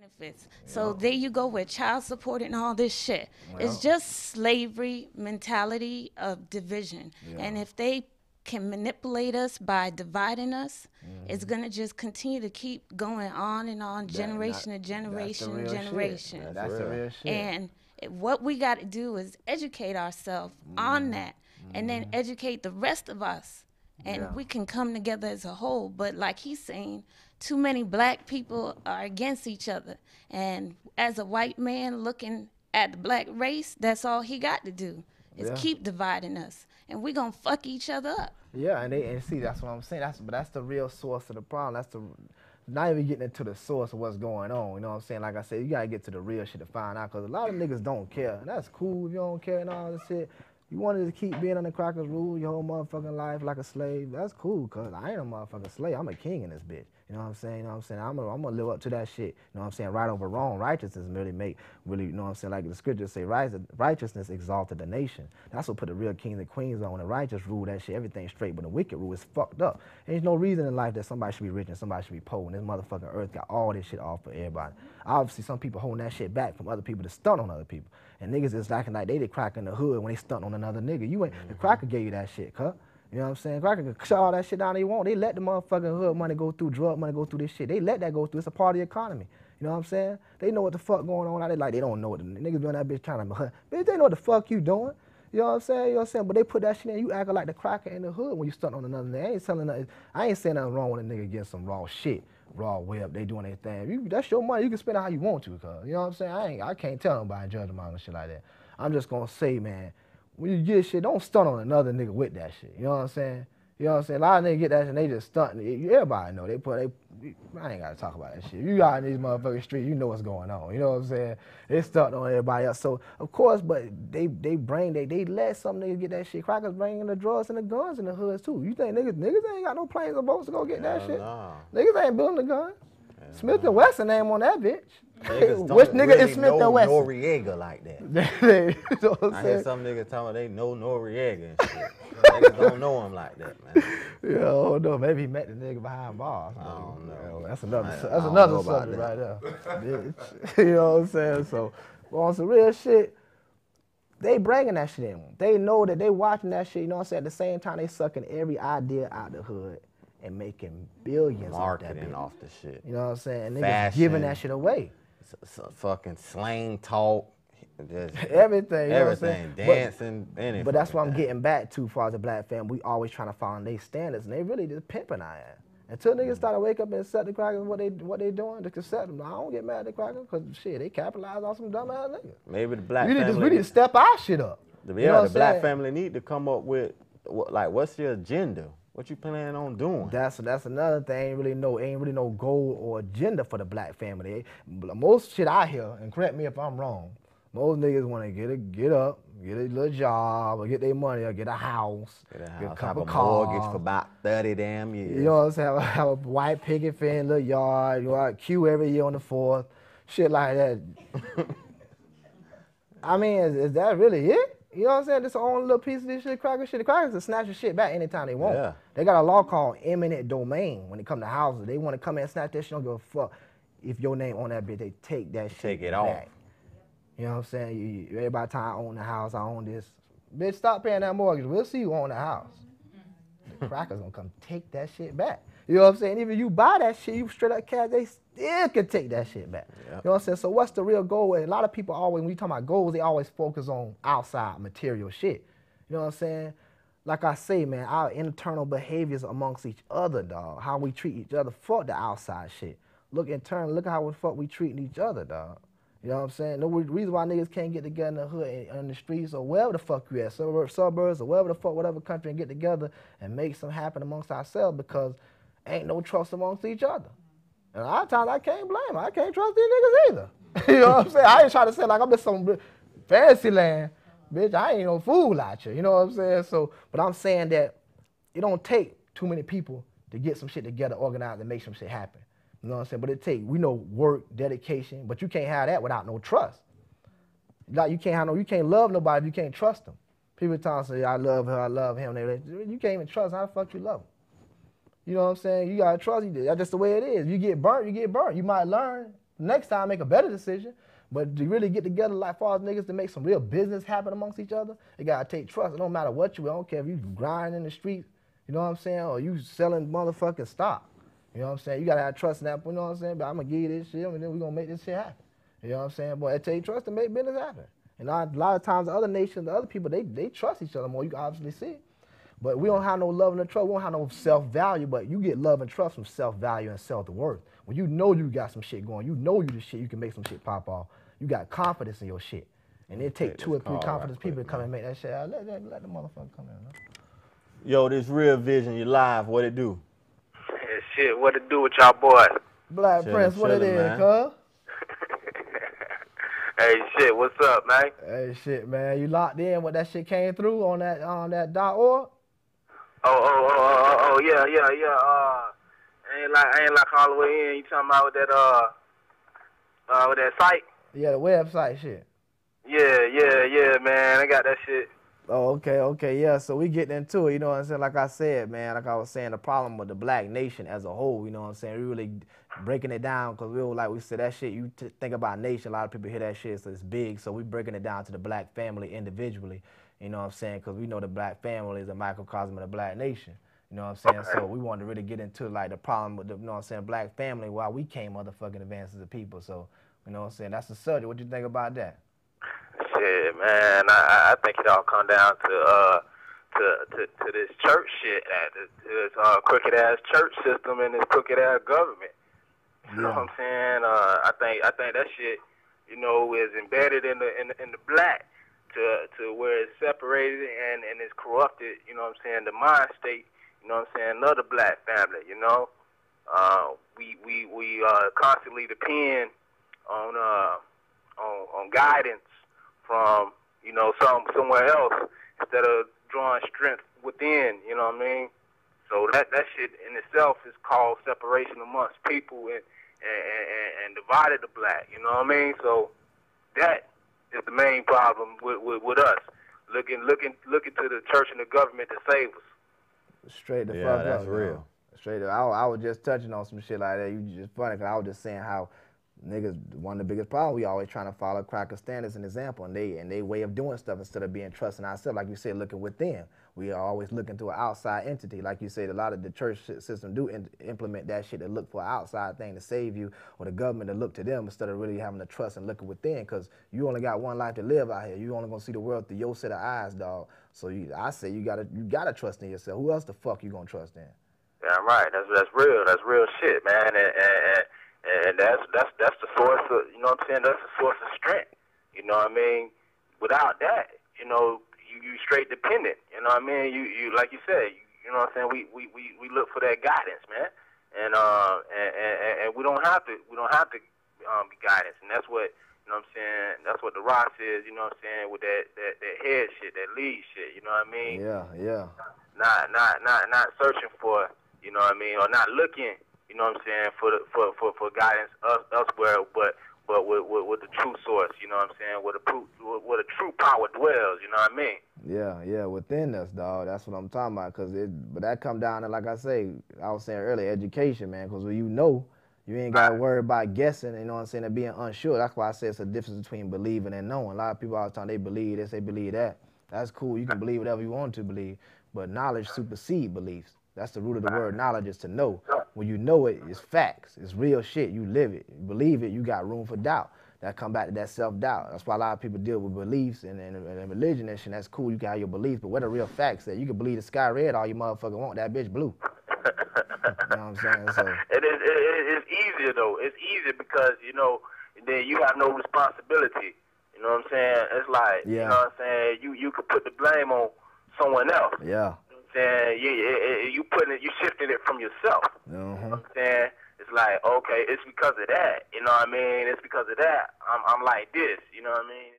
benefits. So there you go with child support and all this shit. It's just slavery mentality of division. And if they can manipulate us by dividing us, it's gonna just continue to keep going on and on, generation to generation to generation. That's the real shit. And what we got to do is educate ourselves on that, and then educate the rest of us, and we can come together as a whole. But like he's saying, too many black people are against each other, and as a white man looking at the black race, that's all he got to do is keep dividing us, and we're gonna fuck each other up. Yeah, and see, that's what I'm saying. That's the real source of the problem. That's the not even getting into the source of what's going on. You know what I'm saying? Like I said, you gotta get to the real shit to find out, because a lot of niggas don't care. And that's cool if you don't care and all this shit. You wanted to keep being under crackers' rule your whole motherfucking life like a slave. That's cool, cause I ain't a motherfucking slave. I'm a king in this bitch. You know what I'm saying? You know what I'm saying? I'm gonna live up to that shit. You know what I'm saying? Right over wrong, righteousness really, you know what I'm saying? Like the scriptures say, righteousness exalted the nation. That's what put the real kings and queens on. When the righteous rule, that shit, everything's straight. But the wicked rule is fucked up. And there's no reason in life that somebody should be rich and somebody should be poor. And this motherfucking earth got all this shit off for everybody. Obviously, some people holding that shit back from other people to stunt on other people. And niggas is acting like they the crack in the hood when they stunt on another nigga. You ain't, the cracker gave you that shit, cut. You know what I'm saying? Cracker can shut all that shit down they want. They let the motherfucking hood money go through, drug money go through this shit. They let that go through. It's a part of the economy. You know what I'm saying? They know what the fuck going on out there. Like, they don't know what the niggas doing that bitch trying to, bitch, they know what the fuck you doing. You know what I'm saying? You know what I'm saying? But they put that shit in, you acting like the cracker in the hood when you stunt on another nigga. I ain't saying nothing wrong with a nigga getting some raw shit, raw web, they doing their thing. That's your money, you can spend it how you want to, cuz. You know what I'm saying? I can't tell nobody judge them on shit like that. I'm just gonna say, man, when you get shit, don't stunt on another nigga with that shit. You know what I'm saying? You know what I'm saying? A lot of niggas get that shit and they just stunt. Everybody know. I ain't gotta talk about that shit. You out in these motherfucking streets, you know what's going on. You know what I'm saying? They stunt on everybody else. So, of course, but they let some niggas get that shit. Crackers bringing the drugs and the guns in the hoods too. You think niggas ain't got no planes or boats to go get that shit? Nah. Niggas ain't building the gun. Smith and Wesson name on that bitch. Which nigga really is Smith and Wesson? Noriega like that. You know what I hear some niggas talking about they know Noriega and shit. Niggas don't know him like that, man. Yeah, I don't know. Maybe he met the nigga behind bars. I don't know. That's another subject right there. Bitch. You know what I'm saying? So, on some real shit, they bringing that shit in. They know that they watching that shit. You know what I'm saying? At the same time, they sucking every idea out the hood and making billions marketing off the shit. You know what I'm saying? And niggas giving that shit away. Fucking slang talk. Everything. You know everything. Dancing, anything. But that's what I'm getting back to as far as the black family. We always trying to follow their standards, and they really just pimping our ass. Until niggas start to wake up and accept the crackers, what they doing, to accept them. I don't get mad at the crackers, because shit, they capitalize on some dumb ass niggas. Maybe the black family. We need to step our shit up. The black family need to come up with, what's your agenda? What you planning on doing? That's another thing. Ain't really no goal or agenda for the black family. Most shit I hear, and correct me if I'm wrong, most niggas want to get up, get a little job, or get their money, or get a house, get a have a mortgage for about 30 damn years. You know what I'm saying? Have a white picket fence, little yard, you know, queue every year on the 4th, shit like that. I mean, is that really it? You know what I'm saying? This own little piece of this shit, cracker shit. The crackers can snatch the shit back anytime they want. Yeah. They got a law called eminent domain when it come to houses. They want to come in and snatch that shit, don't give a fuck. If your name on that bitch, they take that shit Take it back. off. You know what I'm saying? Everybody time I own the house, I own this. Bitch, stop paying that mortgage. We'll see you own the house. The crackers gonna come take that shit back. You know what I'm saying? Even if you buy that shit, you straight up cash, they still can take that shit back. Yep. You know what I'm saying? So what's the real goal? And a lot of people always, when you talk about goals, they always focus on outside material shit. You know what I'm saying? Like I say, man, our internal behaviors amongst each other, dog. How we treat each other, fuck the outside shit. Look internally, look at how the fuck we treating each other, dog. You know what I'm saying? No reason why niggas can't get together in the hood and in the streets or wherever the fuck you at, suburbs or wherever the fuck, whatever country, and get together and make something happen amongst ourselves, because ain't no trust amongst each other. And a lot of times I can't blame them. I can't trust these niggas either. You know what I'm saying? I ain't trying to say like I'm just some fancy land. Bitch, I ain't no fool out here. You know what I'm saying? So, but I'm saying that it don't take too many people to get some shit together, organize, and make some shit happen. You know what I'm saying? But it take, we know work, dedication, but you can't have that without no trust. Like you can't love nobody if you can't trust them. People tell say, I love her, I love him. You can't even trust, how the fuck you love them? You know what I'm saying? You gotta trust, that's just the way it is. You get burnt, you get burnt. You might learn, Next time, make a better decision. But to really get together like far as niggas to make some real business happen amongst each other, it gotta take trust. It don't matter what you, I don't care if you grinding in the street, you know what I'm saying, or you selling motherfucking stock. You know what I'm saying? You gotta have trust in that, you know what I'm saying? But I'm gonna give you this shit, and then we gonna make this shit happen. You know what I'm saying? Boy, it takes trust to make business happen. And a lot of times the other nations, the other people, they trust each other more, you can obviously see. But we don't have no love and trust, we don't have no self-value, but you get love and trust from self-value and self-worth. When you know you got some shit going, you know you the shit, you can make some shit pop off. You got confidence in your shit. And it take 2 or 3 confident people to come and make that shit out. Let the motherfucker come in, man. Yo, this Real Vision, you live, what it do? Yeah, shit, what it do with y'all boys? Black Prince, what it is, cuz? Hey, shit, what's up, man? Hey, shit, man, you locked in what that shit came through on that .org? Yeah. I ain't like all the way in. You talking about with that site? Yeah, the website shit. Yeah, man. I got that shit. Oh, okay, yeah. So we getting into it, you know what I'm saying? Like I said, man, like I was saying, the problem with the black nation as a whole, you know what I'm saying? We really breaking it down because we said that shit, you think about nation, a lot of people hear that shit, so it's big. So we breaking it down to the black family individually, you know what I'm saying? Because we know the black family is a microcosm of the black nation. You know what I'm saying? Okay. So we wanted to really get into like the problem with the, you know what I'm saying, black family while we came motherfucking advanced as a people. So, you know what I'm saying? That's the subject. What you think about that? Shit, man, I think it all come down to this church shit, this crooked ass church system and this crooked ass government. You know what I'm saying? I think that shit, you know, is embedded in the black to where it's separated and it's corrupted. You know what I'm saying? The mind state. You know what I'm saying? Another black family. You know, we constantly depend on guidance from, you know, somewhere else instead of drawing strength within, you know what I mean? So that shit in itself is called separation amongst people and divided the black, you know what I mean? So that is the main problem with us. Looking to the church and the government to save us. Straight the fuck up. Yeah, that's real. Straight up. I was just touching on some shit like that. You just funny because I was just saying how niggas, one of the biggest problems, we always trying to follow cracker standards and example, and they way of doing stuff instead of being trusting ourselves. Like you said, looking within. We are always looking to an outside entity. Like you said, a lot of the church system do implement that shit to look for an outside thing to save you, or the government to look to them instead of really having to trust and looking within, because you only got one life to live out here. You only gonna see the world through your set of eyes, dog. So I say you gotta trust in yourself. Who else the fuck you gonna trust in? Yeah, right. That's real. That's real shit, man. And that's the source of, you know what I'm saying? That's the source of strength. You know what I mean? Without that, you know, you straight dependent. You know what I mean? You like you said, you know what I'm saying? We look for that guidance, man. And we don't have to be guidance. And that's what, you know what I'm saying? That's what the Rock says, you know what I'm saying, with that head shit, that lead shit, you know what I mean? Yeah. Not searching for, you know what I mean, or not looking, you know what I'm saying, for guidance elsewhere, but with the true source, you know what I'm saying, where the true power dwells, you know what I mean? Yeah, within us, dog. That's what I'm talking about. But that come down to, like I say, I was saying earlier, education, man. Because when you know, you ain't got to worry about guessing, you know what I'm saying, and being unsure. That's why I say it's a difference between believing and knowing. A lot of people all the time, they believe this, they believe that. That's cool. You can believe whatever you want to believe. But knowledge supersedes beliefs. That's the root of the word knowledge, is to know. When you know it, it's facts. It's real shit. You live it. You believe it, you got room for doubt. That come back to that self-doubt. That's why a lot of people deal with beliefs and religion and shit. That's cool. You can have your beliefs, but what are real facts that you can believe the sky red all you motherfucker want, that bitch blue. You know what I'm saying? So it's easier though. It's easier because, you know, then you have no responsibility. You know what I'm saying? It's like, you know what I'm saying, you could put the blame on someone else. Yeah. You know what I'm saying? You shifting it from yourself. You know what I'm saying? It's like, okay, it's because of that. You know what I mean? It's because of that. I'm like this. You know what I mean?